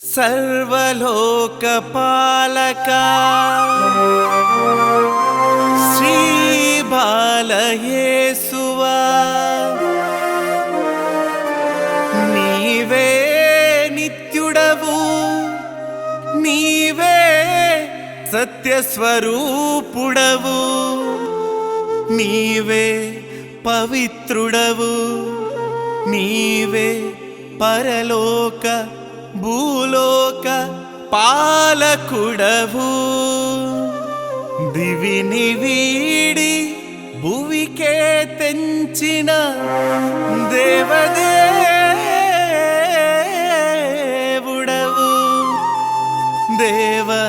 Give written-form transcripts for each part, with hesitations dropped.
सर्वलोकपालका श्री बालयेसुवा नीवे नित्युडवु नीवे सत्यस्वरूपुडवु नीवे पवित्रुडवु नीवे परलोक భూలోక పాలకుడవు దివిని వీడి భువికే తెంచిన దేవదేవుడవు దేవదేవుడవు.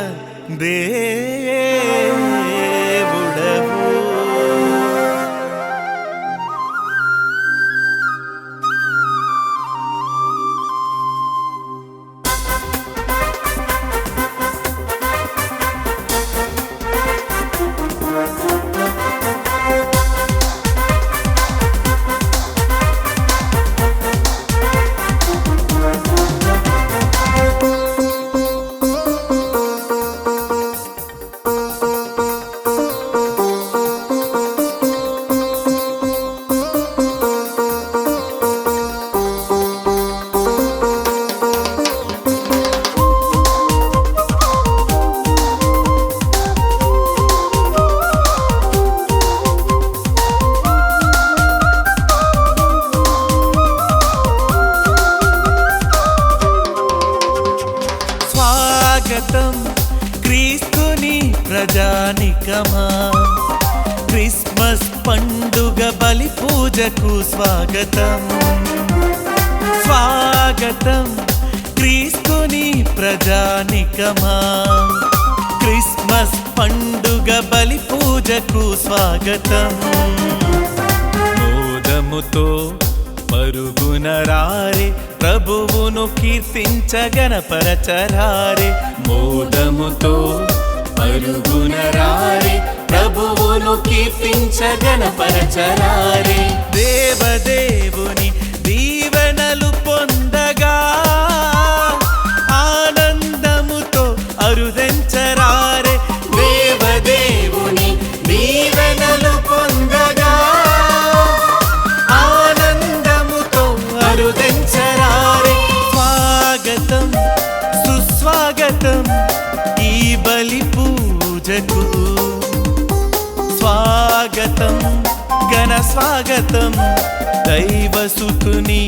స్వాగతం క్రీస్తుని ప్రజానికమా, క్రిస్మస్ పండుగ బలి పూజకు స్వాగతం. స్వాగతం క్రీస్తుని ప్రజానికమా, క్రిస్మస్ పండుగ బలి పూజకు స్వాగతం. మోదముతో పరుగున రారే ప్రభువును కీర్తించగనపరచరారే. మోదముతో పరుగున రారే ప్రభువును కీర్తించగనపరచరారే. దేవదేవుని దీవెనలు పొందగా ఆనందముతో అరుదెంచరారే. దేవదేవుని దీవెనలు పొందగా అరుదెంచరారే. స్వాగతం సుస్వాగతం ఈ బలి పూజకు, స్వాగతం ఘన స్వాగతం దైవసుతుని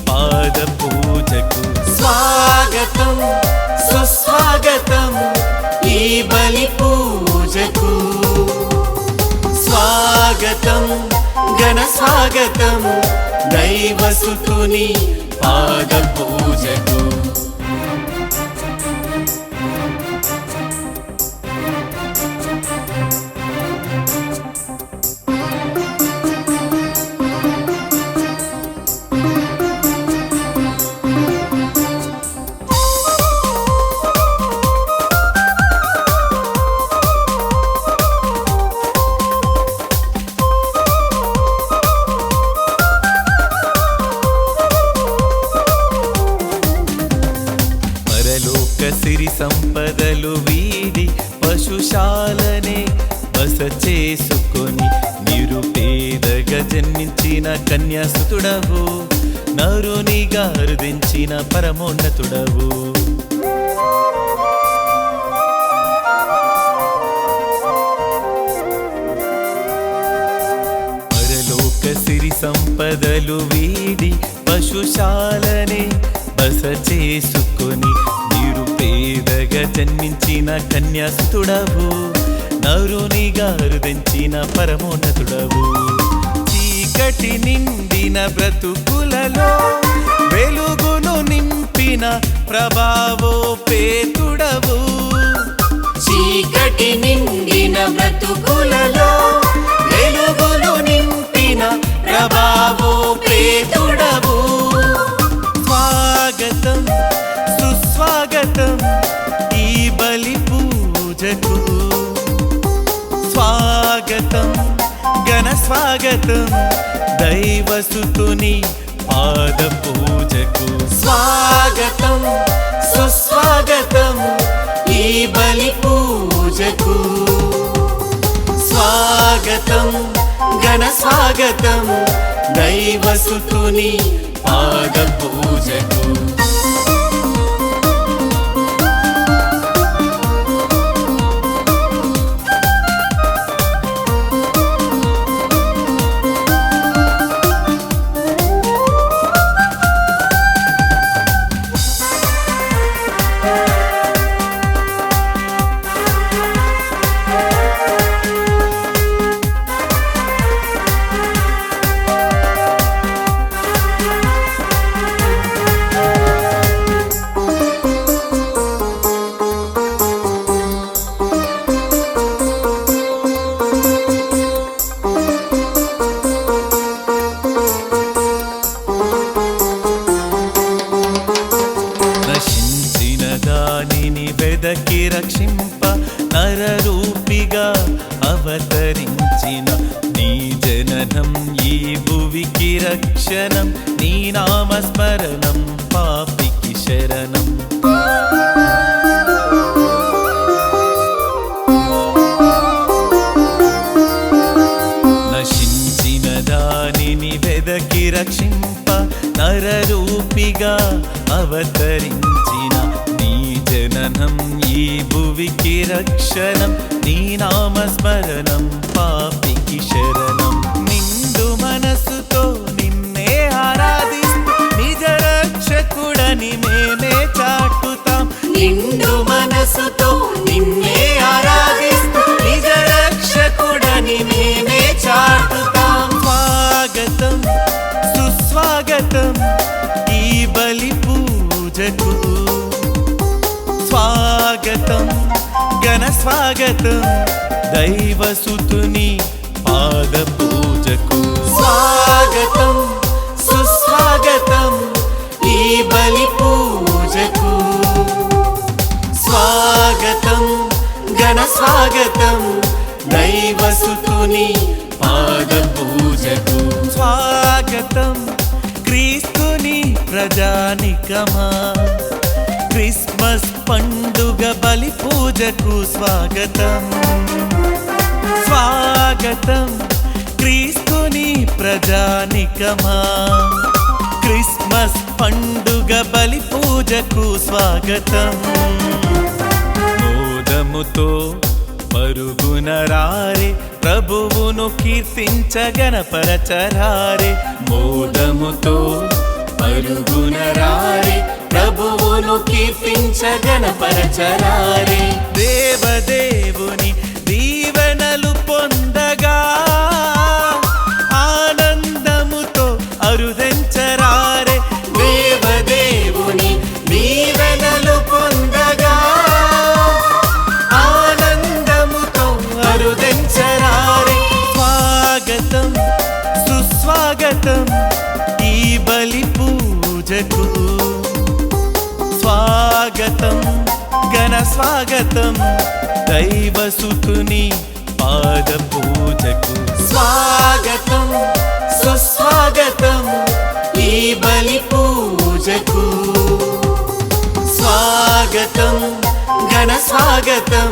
పాద పూజకు. స్వాగతం సుస్వాగతం ఈ బలి పూజకు, స్వాగతం ఘన స్వాగతం దైవసుతుని పాద పూజకు. సిరి సంపదలు వీడి పశుశాలనే బస చేసుకొని నిరుపేదగా జన్మించిన కన్యాసుతుడవు, నరునిగా హృదించిన పరమోన్నతుడవు. పరలోక సిరి సంపదలు వీడి పశుశాలనే బస చేసుకొని నిరుపేదగా జన్మించిన కన్యాసుతుడవు, నరునిగా హృదించిన పరమోన్నతుడవు. చీకటి నిండిన బ్రతుకులలో వెలుగును నింపిన ప్రభావోపేతుడవు. చీకటి నిండిన బ్రతుకులలో వెలుగును నింపిన ప్రభావోపేతుడవు. స్వాగతం సుస్వాగతం ఈ బలి పూజకు, స్వాగతం ఘన స్వాగతం దైవసుతుని పాద పూజకు. స్వాగతం సుస్వాగతం స్వాగతం దైవసుతుని పాద పూజకు. దానిని వెదకి రక్షింప నరరూపిగా అవతరించిన నీ జననం ఈ భువికి రక్షణం, నీ నామస్మరణం పాపికి శరణం. నశించిన దానిని వెదకి రక్షింప నరరూపిగా అవతరించిన నీ జననం ఈ భువికి రక్షణం, నీ నామస్మరణం పాపికి శరణం. నిండు మనసుతో నిన్నే ఆరాధిస్తూ నిజ రక్షకుడని మేమే చాటుతాం. నిండు మనసుతో నిన్నే ఆరాధిస్తూ నిజ రక్షకుడని మేమే చాటుతాం. స్వాగతం సుస్వాగతం ఈ బలి పూజకు. స్వాగతం ఘన స్వాగతం దైవసుతుని పాద పూజకు. స్వాగతం సుస్వాగతం ఈ బలి పూజకు. స్వాగతం ఘన స్వాగతం దైవసుతుని పాద పూజకు. స్వాగతం క్రీస్తుని ప్రజానికమా, క్రిస్మస్ పండుగ బలి పూజకు స్వాగతం. స్వాగతం క్రీస్తుని ప్రజానికమా, క్రిస్మస్ పండుగ బలి పూజకు స్వాగతం. మోదముతో పరుగున రారే ప్రభువును కీర్తించగనపరచరారే. మోదముతో పరుగున రారే ప్రభువును కీర్తించగనపరచరారే. దేవదేవుని దీవెనలు పొందగా ఆనందముతో అరుదెంచరారే. దేవదేవుని దీవెనలు పొందగా ఆనందముతో అరుదెంచరారే. స్వాగతం సుస్వాగతం ఈ బలి పూజకు. స్వాగతం ఘన స్వాగతం దైవసుతుని పాద పూజకు. స్వాగతం సుస్వాగతం ఈ బలి పూజకు. స్వాగతం ఘన స్వాగతం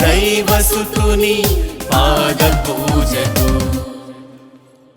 దైవసుతుని పాద పూజకు.